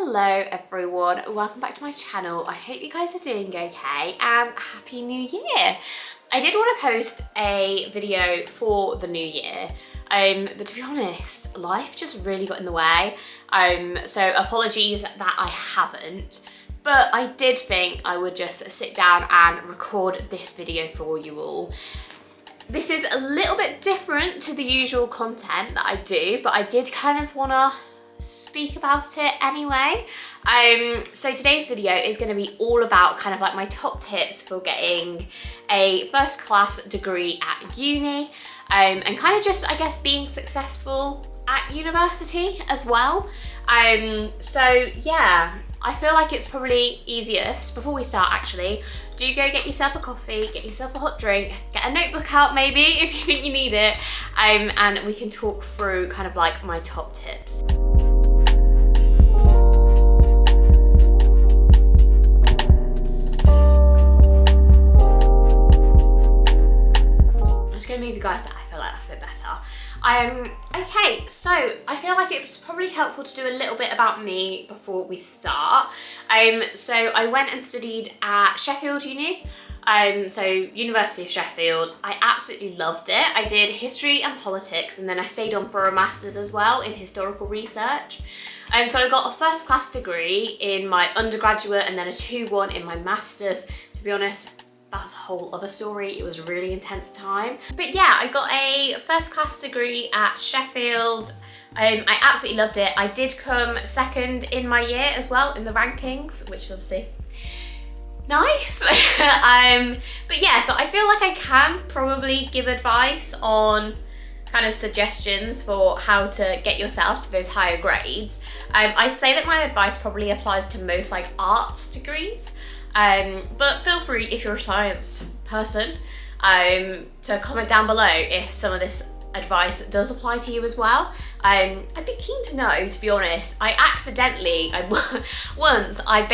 Hello everyone, welcome back to my channel. I hope you guys are doing okay and Happy New Year. I did want to post a video for the new year, but to be honest, life just really got in the way. So apologies that I haven't, but I did think I would just sit down and record this video for you all. This is a little bit different to the usual content that I do, but I did kind of want to speak about it anyway. So today's video is going to be all about kind of like my top tips for getting a first class degree at uni, and kind of just, I guess, being successful at university as well. So yeah, I feel like it's probably easiest, before we start actually, do go get yourself a coffee, get yourself a hot drink, get a notebook out maybe if you think you need it, and we can talk through kind of like my top tips. Gonna move you guys that I feel like that's a bit better. Okay, so I feel like it's probably helpful to do a little bit about me before we start. So I went and studied at Sheffield Uni, so University of Sheffield. I absolutely loved it. I did history and politics, and then I stayed on for a master's as well in historical research. So I got a first class degree in my undergraduate and then a 2-1 in my master's. To be honest, that's a whole other story. It was a really intense time. But yeah, I got a first class degree at Sheffield. I absolutely loved it. I did come second in my year as well in the rankings, which is obviously nice. But yeah, so I feel like I can probably give advice on kind of suggestions for how to get yourself to those higher grades. I'd say that my advice probably applies to most like arts degrees. But feel free, if you're a science person, to comment down below if some of this advice does apply to you as well. I'd be keen to know, to be honest. Once I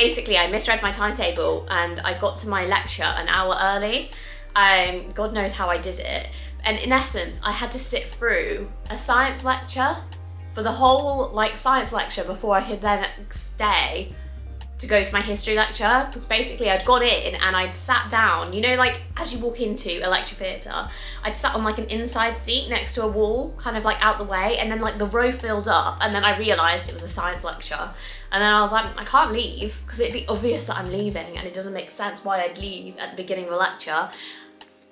misread my timetable and I got to my lecture an hour early. God knows how I did it. And in essence, I had to sit through a science lecture for the whole science lecture before I could then stay to go to my history lecture, because basically I'd gone in and I'd sat down, you know, like as you walk into a lecture theatre, I'd sat on like an inside seat next to a wall, kind of like out the way, and then like the row filled up, and then I realised it was a science lecture, and then I was like, I can't leave, because it'd be obvious that I'm leaving, and it doesn't make sense why I'd leave at the beginning of a lecture.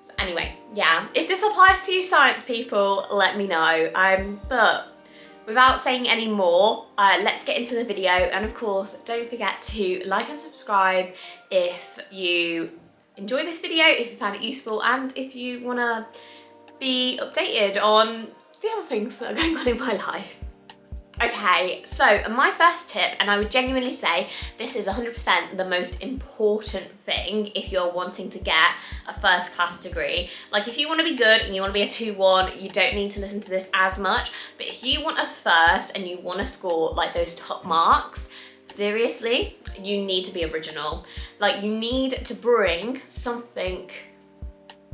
So anyway, yeah, if this applies to you science people, let me know. But without saying any more, let's get into the video, and of course don't forget to like and subscribe if you enjoy this video, if you found it useful, and if you want to be updated on the other things that are going on in my life. Okay, so my first tip, and I would genuinely say this is 100% the most important thing if you're wanting to get a first class degree. Like if you want to be good and you want to be a 2-1, you don't need to listen to this as much, but if you want a first and you want to score like those top marks, seriously, you need to be original. Like you need to bring something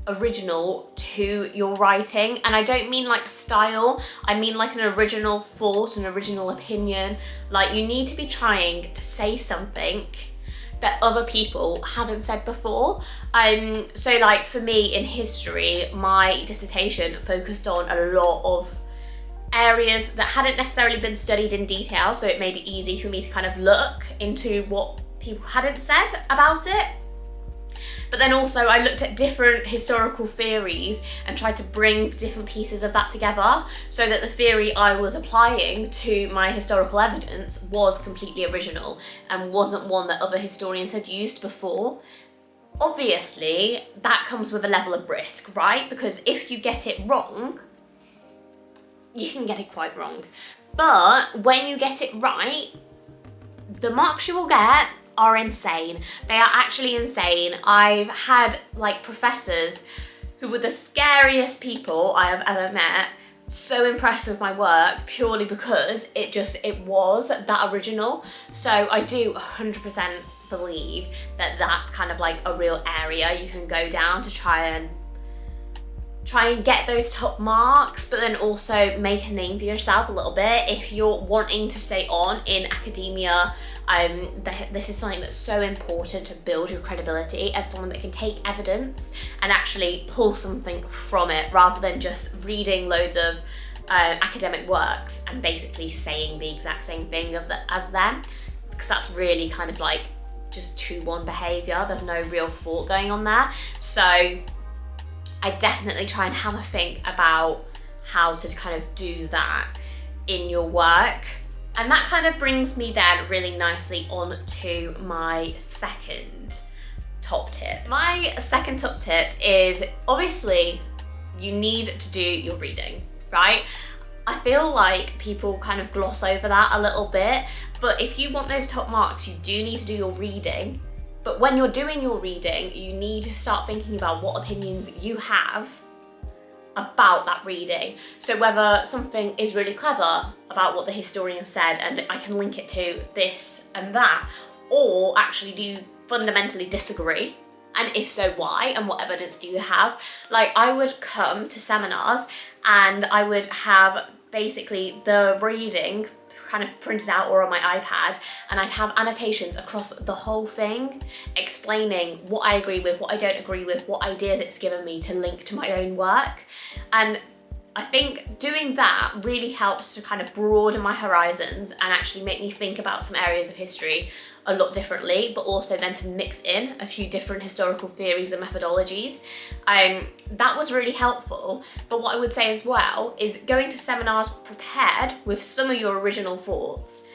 original to your writing, and I don't mean like style, I mean like an original thought, an original opinion. Like you need to be trying to say something that other people haven't said before. So like for me in history, my dissertation focused on a lot of areas that hadn't necessarily been studied in detail, so it made it easy for me to kind of look into what people hadn't said about it. But then also I looked at different historical theories and tried to bring different pieces of that together so that the theory I was applying to my historical evidence was completely original and wasn't one that other historians had used before. Obviously, that comes with a level of risk, right? Because if you get it wrong, you can get it quite wrong. But when you get it right, the marks you will get are insane. They are actually insane. I've had like professors who were the scariest people I have ever met, so impressed with my work purely because it was that original. So I do 100% believe that that's kind of like a real area you can go down to try and get those top marks, but then also make a name for yourself a little bit if you're wanting to stay on in academia This is something that's so important to build your credibility as someone that can take evidence and actually pull something from it, rather than just reading loads of academic works and basically saying the exact same thing as them, because that's really kind of like just 2-1 behaviour. There's no real thought going on there. So I definitely try and have a think about how to kind of do that in your work. And that kind of brings me then really nicely on to my second top tip. My second top tip is, obviously you need to do your reading, right? I feel like people kind of gloss over that a little bit, but if you want those top marks, you do need to do your reading. But when you're doing your reading, you need to start thinking about what opinions you have about that reading. So whether something is really clever about what the historian said and I can link it to this and that, or actually do you fundamentally disagree? And if so, why? And what evidence do you have? Like, I would come to seminars and I would have basically the reading kind of printed out or on my iPad, and I'd have annotations across the whole thing explaining what I agree with, what I don't agree with, what ideas it's given me to link to my own work. And I think doing that really helps to kind of broaden my horizons and actually make me think about some areas of history a lot differently, but also then to mix in a few different historical theories and methodologies. That was really helpful. But what I would say as well is going to seminars prepared with some of your original thoughts.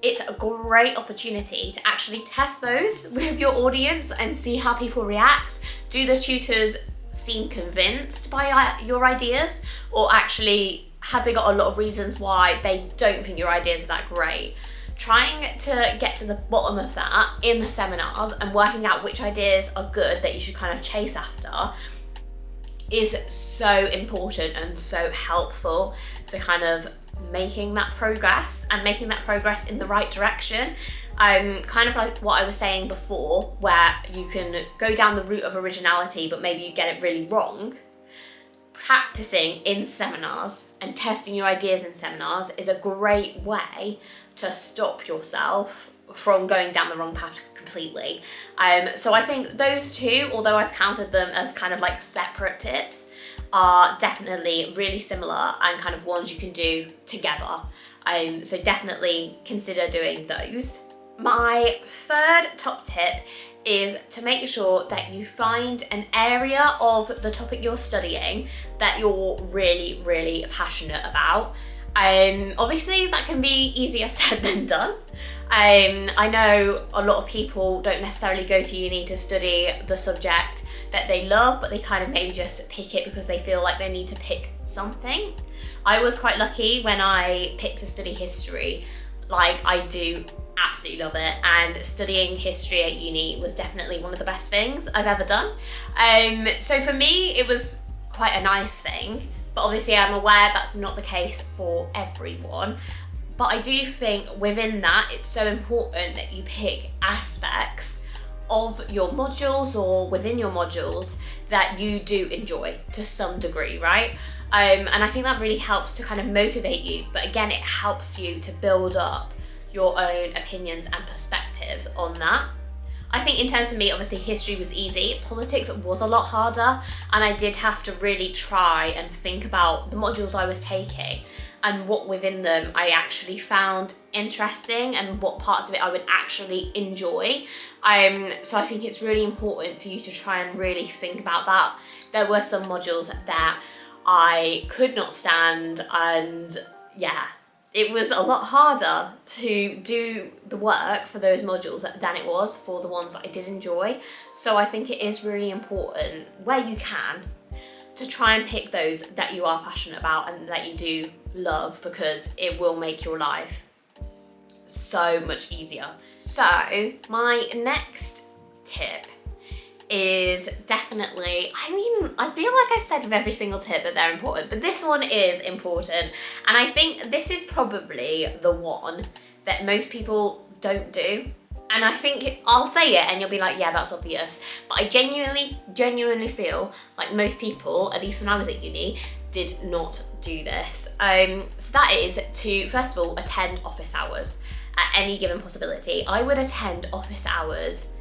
It's a great opportunity to actually test those with your audience and see how people react. Do the tutors seem convinced by your ideas, or actually have they got a lot of reasons why they don't think your ideas are that great? Trying to get to the bottom of that in the seminars and working out which ideas are good that you should kind of chase after is so important and so helpful to kind of making that progress and making that progress in the right direction. Kind of like what I was saying before, where you can go down the route of originality but maybe you get it really wrong. Practicing in seminars and testing your ideas in seminars is a great way to stop yourself from going down the wrong path completely. So I think those two, although I've counted them as kind of like separate tips, are definitely really similar and kind of ones you can do together. So definitely consider doing those. My third top tip is to make sure that you find an area of the topic you're studying that you're really, really passionate about. Obviously that can be easier said than done. I know a lot of people don't necessarily go to uni to study the subject that they love, but they kind of maybe just pick it because they feel like they need to pick something. I was quite lucky when I picked to study history. Like, I do absolutely love it, and studying history at uni was definitely one of the best things I've ever done. So for me it was quite a nice thing, but obviously I'm aware that's not the case for everyone. But I do think within that it's so important that you pick aspects of your modules or within your modules that you do enjoy to some degree, right? And I think that really helps to kind of motivate you, but again, it helps you to build up your own opinions and perspectives on that. I think in terms of me, obviously history was easy. Politics was a lot harder, and I did have to really try and think about the modules I was taking and what within them I actually found interesting and what parts of it I would actually enjoy. So I think it's really important for you to try and really think about that. There were some modules that I could not stand, and yeah, it was a lot harder to do the work for those modules than it was for the ones that I did enjoy. So I think it is really important, where you can, to try and pick those that you are passionate about and that you do love, because it will make your life so much easier. So my next tip is definitely, I mean, I feel like I've said with every single tip that they're important, but this one is important. And I think this is probably the one that most people don't do. And I think I'll say it and you'll be like, yeah, that's obvious. But I genuinely feel like most people, at least when I was at uni, did not do this. So that is to, first of all, attend office hours. at any given possibility, I would attend office hours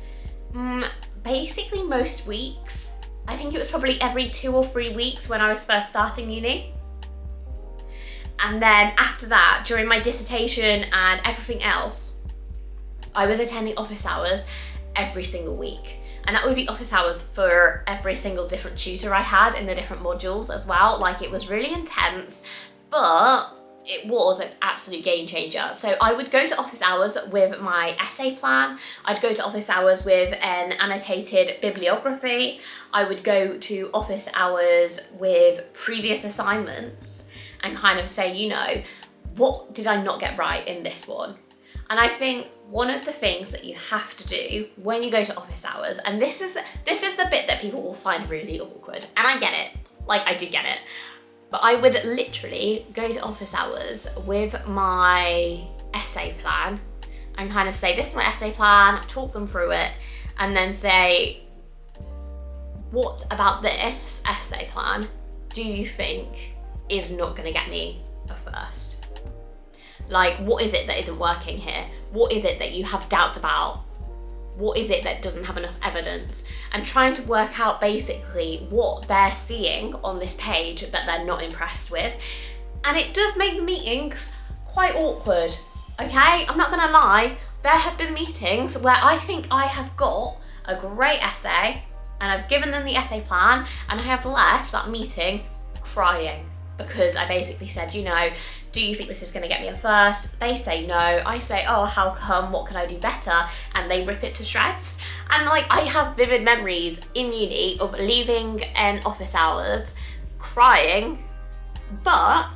basically most weeks. I think it was probably every 2 or 3 weeks when I was first starting uni. And then after that, during my dissertation and everything else, I was attending office hours every single week. And that would be office hours for every single different tutor I had in the different modules as well. Like, it was really intense, but it was an absolute game changer. So I would go to office hours with my essay plan. I'd go to office hours with an annotated bibliography. I would go to office hours with previous assignments and kind of say, you know, what did I not get right in this one? And I think one of the things that you have to do when you go to office hours, and this is the bit that people will find really awkward, and I get it, like I did get it, but I would literally go to office hours with my essay plan and kind of say, this is my essay plan, talk them through it, and then say, what about this essay plan do you think is not gonna get me a first? Like, what is it that isn't working here? What is it that you have doubts about? What is it that doesn't have enough evidence? And trying to work out basically what they're seeing on this page that they're not impressed with. And it does make the meetings quite awkward, okay? I'm not gonna lie, there have been meetings where I think I have got a great essay and I've given them the essay plan and I have left that meeting crying because I basically said, you know, do you think this is gonna get me a first? They say no. I say, oh, how come? What can I do better? And they rip it to shreds. And like, I have vivid memories in uni of leaving an office hours crying, but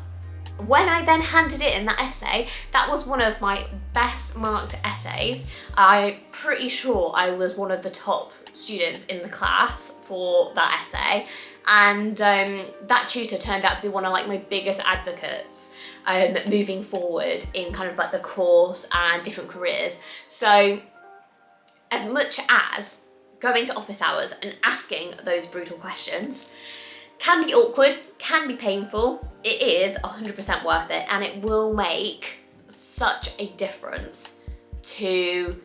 when I then handed in that essay, that was one of my best marked essays. I'm pretty sure I was one of the top students in the class for that essay. And that tutor turned out to be one of like my biggest advocates moving forward in kind of like the course and different careers. So as much as going to office hours and asking those brutal questions can be awkward, can be painful, it is 100% worth it, and it will make such a difference to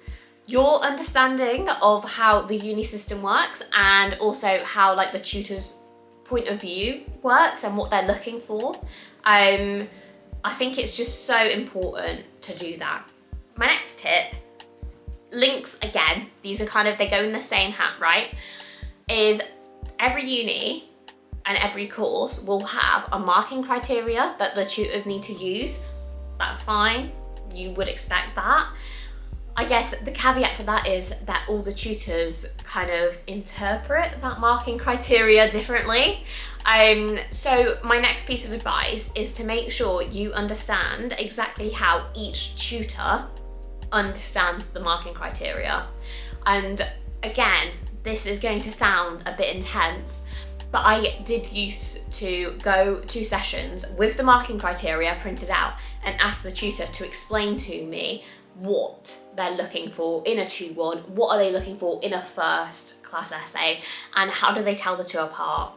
your understanding of how the uni system works, and also how like the tutor's point of view works and what they're looking for. I think it's just so important to do that. My next tip, links again, these are kind of, they go in the same hat, right? Is every uni and every course will have a marking criteria that the tutors need to use. That's fine, you would expect that. I guess the caveat to that is that all the tutors kind of interpret that marking criteria differently. So my next piece of advice is to make sure you understand exactly how each tutor understands the marking criteria. And again, this is going to sound a bit intense, but I did used to go to sessions with the marking criteria printed out and ask the tutor to explain to me what they're looking for in a 2-1, what are they looking for in a first class essay, and how do they tell the two apart,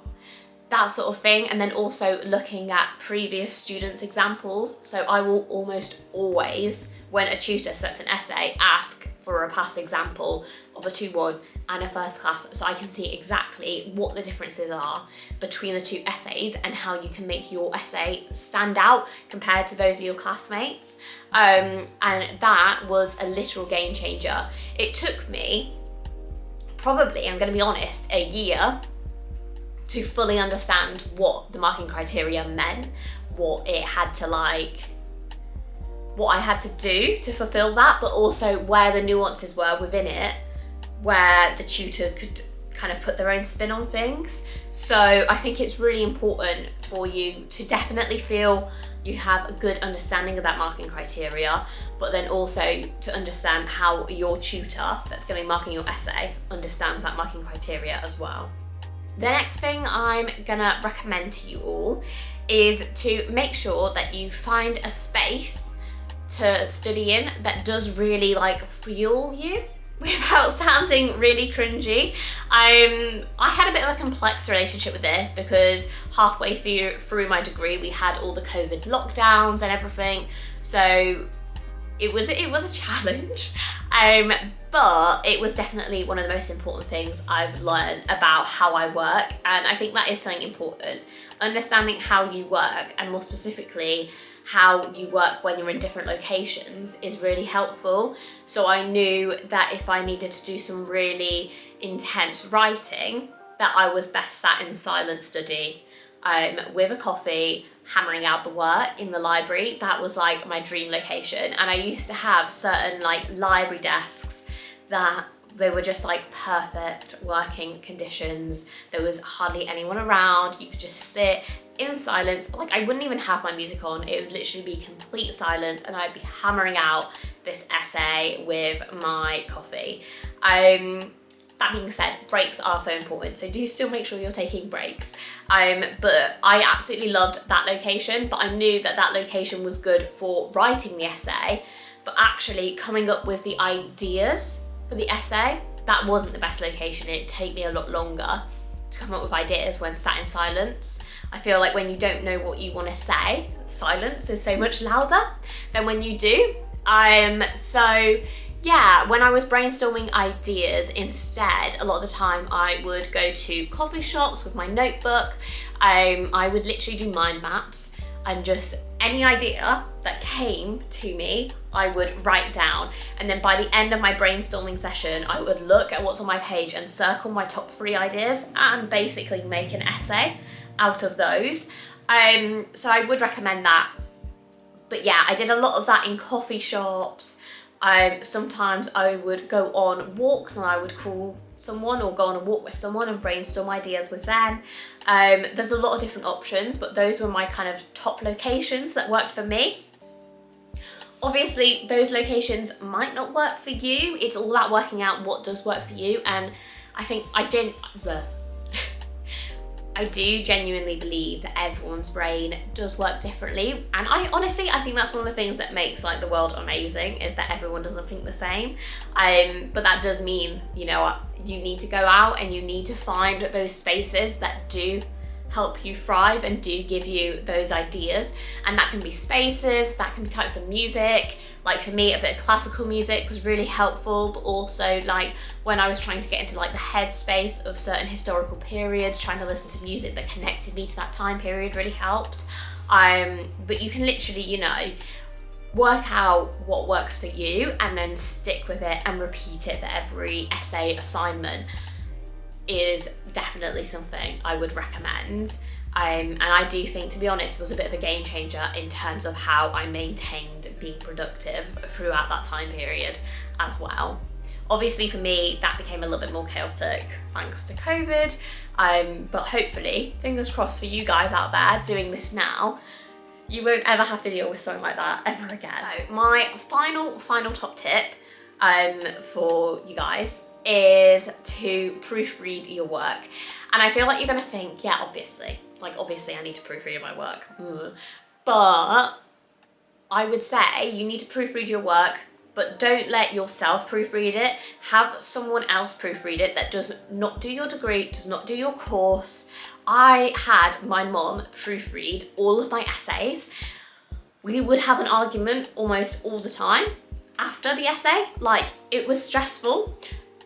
that sort of thing. And then also looking at previous students' examples. So I will almost always, when a tutor sets an essay, ask for a past example of a 2-1 and a first class, so I can see exactly what the differences are between the two essays and how you can make your essay stand out compared to those of your classmates. And that was a literal game changer. It took me probably, I'm gonna be honest, a year to fully understand what the marking criteria meant, what it had to like, what I had to do to fulfill that, but also where the nuances were within it, where the tutors could kind of put their own spin on things. So I think it's really important for you to definitely feel you have a good understanding of that marking criteria, but then also to understand how your tutor that's going to be marking your essay understands that marking criteria as well. The next thing I'm gonna recommend to you all is to make sure that you find a space to study in that does really like fuel you without sounding really cringy. I had a bit of a complex relationship with this because halfway through my degree we had all the COVID lockdowns and everything, so it was a challenge, but it was definitely one of the most important things I've learned about how I work, and I think that is something important. Understanding how you work, and more specifically how you work when you're in different locations, is really helpful. So I knew that if I needed to do some really intense writing, that I was best sat in silent study with a coffee, hammering out the work in the library. That was like my dream location. And I used to have certain like library desks that they were just like perfect working conditions. There was hardly anyone around. You could just sit in silence. Like, I wouldn't even have my music on. It would literally be complete silence, and I'd be hammering out this essay with my coffee. That being said, breaks are so important, so do still make sure you're taking breaks. But I absolutely loved that location, but I knew that that location was good for writing the essay, but actually coming up with the ideas for the essay, that wasn't the best location. It'd take me a lot longer to come up with ideas when sat in silence. I feel like when you don't know what you want to say, silence is so much louder than when you do. So yeah, when I was brainstorming ideas instead, a lot of the time I would go to coffee shops with my notebook. I would literally do mind maps, and just any idea that came to me, I would write down. And then by the end of my brainstorming session, I would look at what's on my page and circle my top 3 ideas and basically make an essay out of those. So I would recommend that. But yeah, I did a lot of that in coffee shops. Sometimes I would go on walks and I would call someone or go on a walk with someone and brainstorm ideas with them. There's a lot of different options, but those were my kind of top locations that worked for me. Obviously, those locations might not work for you. It's all about working out what does work for you, and I think I do genuinely believe that everyone's brain does work differently, and I think that's one of the things that makes like the world amazing, is that everyone doesn't think the same. But that does mean, you know, you need to go out and you need to find those spaces that do help you thrive and do give you those ideas. And that can be spaces, that can be types of music. Like for me, a bit of classical music was really helpful, but also like when I was trying to get into like the headspace of certain historical periods, trying to listen to music that connected me to that time period really helped. But you can literally, you know, work out what works for you and then stick with it and repeat it for every essay assignment is definitely something I would recommend. And I do think, to be honest, was a bit of a game changer in terms of how I maintained being productive throughout that time period as well. Obviously for me, that became a little bit more chaotic thanks to COVID, but hopefully, fingers crossed for you guys out there doing this now, you won't ever have to deal with something like that ever again. So my final top tip for you guys is to proofread your work. And I feel like you're gonna think, yeah, obviously I need to proofread my work. But I would say you need to proofread your work, but don't let yourself proofread it. Have someone else proofread it that does not do your degree, does not do your course. I had my mom proofread all of my essays. We would have an argument almost all the time after the essay. Like, it was stressful.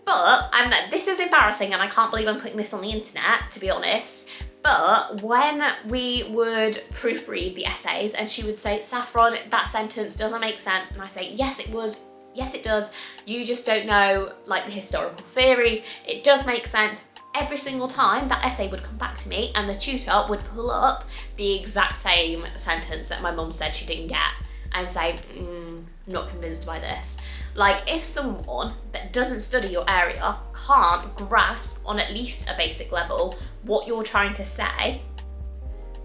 But, and this is embarrassing and I can't believe I'm putting this on the internet, to be honest, but when we would proofread the essays and she would say, Saffron, that sentence doesn't make sense, and I say, yes it does, you just don't know like the historical theory, it does make sense. Every single time that essay would come back to me and the tutor would pull up the exact same sentence that my mum said she didn't get and say, not convinced by this. Like, if someone that doesn't study your area can't grasp on at least a basic level what you're trying to say,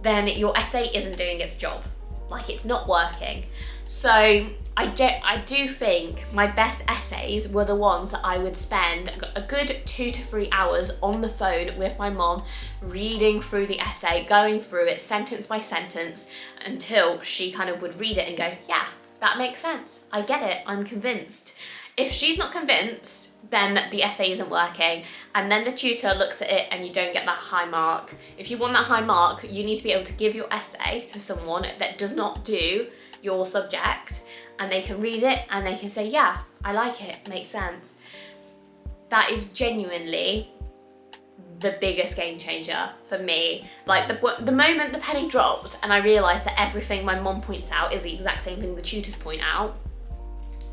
then your essay isn't doing its job. Like, it's not working. So I do think my best essays were the ones that I would spend a good 2 to 3 hours on the phone with my mom, reading through the essay, going through it sentence by sentence until she kind of would read it and go, yeah, that makes sense. I get it. I'm convinced. If she's not convinced, then the essay isn't working, and then the tutor looks at it and you don't get that high mark. If you want that high mark, you need to be able to give your essay to someone that does not do your subject and they can read it and they can say, yeah, I like it, makes sense. That is genuinely the biggest game changer for me. Like the moment the penny dropped and I realised that everything my mum points out is the exact same thing the tutors point out,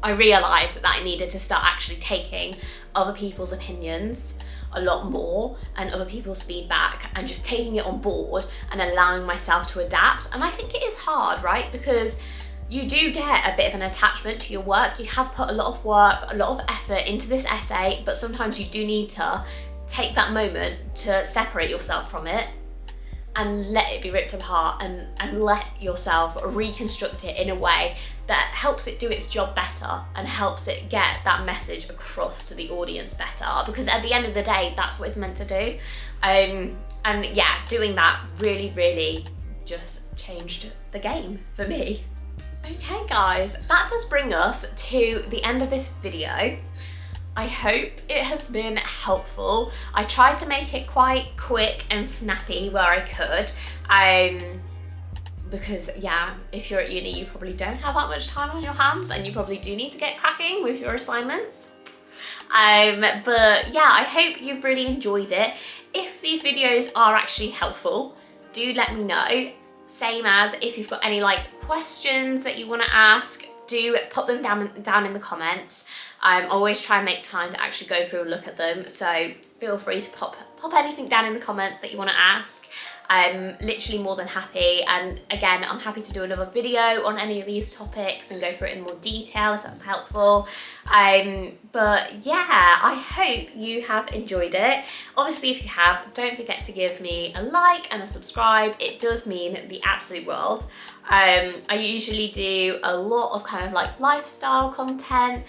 I realised that I needed to start actually taking other people's opinions a lot more and other people's feedback and just taking it on board and allowing myself to adapt. And I think it is hard, right? Because you do get a bit of an attachment to your work. You have put a lot of work, a lot of effort into this essay, but sometimes you do need to take that moment to separate yourself from it and let it be ripped apart and let yourself reconstruct it in a way that helps it do its job better and helps it get that message across to the audience better, because at the end of the day, that's what it's meant to do. And yeah, doing that really just changed the game for me. Okay guys, that does bring us to the end of this video. I hope it has been helpful. I tried to make it quite quick and snappy where I could, because yeah, if you're at uni, you probably don't have that much time on your hands and you probably do need to get cracking with your assignments. But yeah, I hope you've really enjoyed it. If these videos are actually helpful, do let me know. Same as if you've got any like questions that you want to ask, do pop them down in the comments. I always try and make time to actually go through and look at them, so feel free to pop anything down in the comments that you want to ask. I'm literally more than happy, and again, I'm happy to do another video on any of these topics and go through it in more detail if that's helpful. But yeah, I hope you have enjoyed it. Obviously, if you have, don't forget to give me a like and a subscribe. It does mean the absolute world. I usually do a lot of kind of like lifestyle content,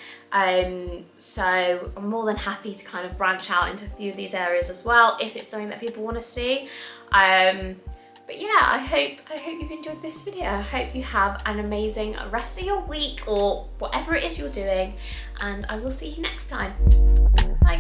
so I'm more than happy to kind of branch out into a few of these areas as well if it's something that people want to see. But yeah, I hope you've enjoyed this video. I hope you have an amazing rest of your week or whatever it is you're doing, and I will see you next time. Bye.